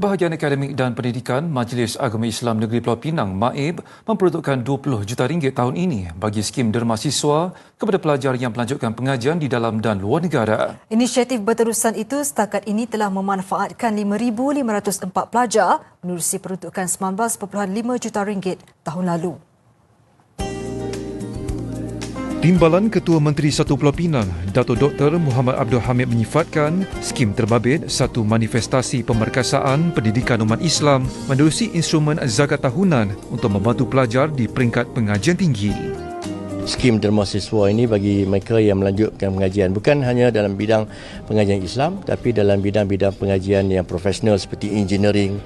Bahagian Akademik dan Pendidikan Majlis Agama Islam Negeri Pulau Pinang (MAIB) memperuntukkan RM20 juta tahun ini bagi skim derma siswa kepada pelajar yang melanjutkan pengajian di dalam dan luar negara. Inisiatif berterusan itu setakat ini telah memanfaatkan 5,504 pelajar menerusi peruntukan RM19.5 juta tahun lalu. Timbalan Ketua Menteri Satu Pulau Pinang, Datuk Dr. Muhammad Abdul Hamid menyifatkan skim terbabit satu manifestasi pemerkasaan pendidikan umat Islam menerusi instrumen zakat tahunan untuk membantu pelajar di peringkat pengajian tinggi. Skim derma siswa ini bagi mereka yang melanjutkan pengajian bukan hanya dalam bidang pengajian Islam tapi dalam bidang-bidang pengajian yang profesional seperti engineering,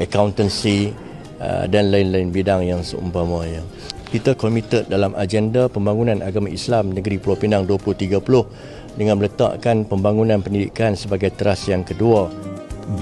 accountancy dan lain-lain bidang yang seumpamanya. Kita komited dalam agenda pembangunan agama Islam negeri Pulau Pinang 2030 dengan meletakkan pembangunan pendidikan sebagai teras yang kedua.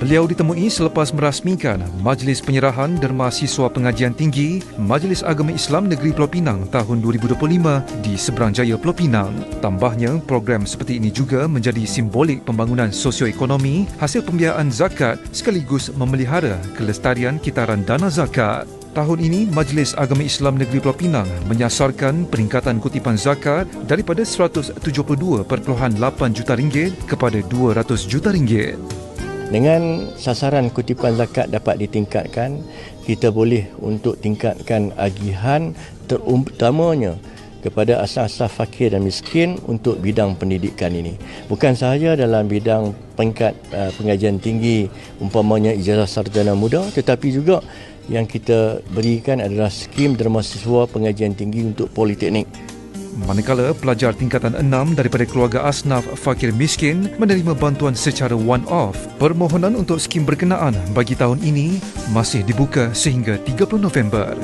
Beliau ditemui selepas merasmikan Majlis Penyerahan Derma Siswa Pengajian Tinggi Majlis Agama Islam Negeri Pulau Pinang tahun 2025 di Seberang Jaya Pulau Pinang. Tambahnya, program seperti ini juga menjadi simbolik pembangunan sosioekonomi hasil pembiayaan zakat sekaligus memelihara kelestarian kitaran dana zakat. Tahun ini, Majlis Agama Islam Negeri Pulau Pinang menyasarkan peningkatan kutipan zakat daripada RM172.8 juta kepada RM200 juta. Dengan sasaran kutipan zakat dapat ditingkatkan, kita boleh untuk tingkatkan agihan terutamanya kepada asas-asas fakir dan miskin untuk bidang pendidikan ini. Bukan sahaja dalam bidang peringkat pengajian tinggi, umpamanya ijazah sarjana muda, tetapi juga yang kita berikan adalah skim derma siswa pengajian tinggi untuk politeknik. Manakala pelajar tingkatan 6 daripada keluarga asnaf fakir miskin menerima bantuan secara one-off, permohonan untuk skim berkenaan bagi tahun ini masih dibuka sehingga 30 November.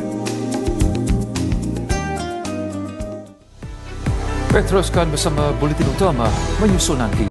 Teruskan bersama Buletin Utama menyusul nanti.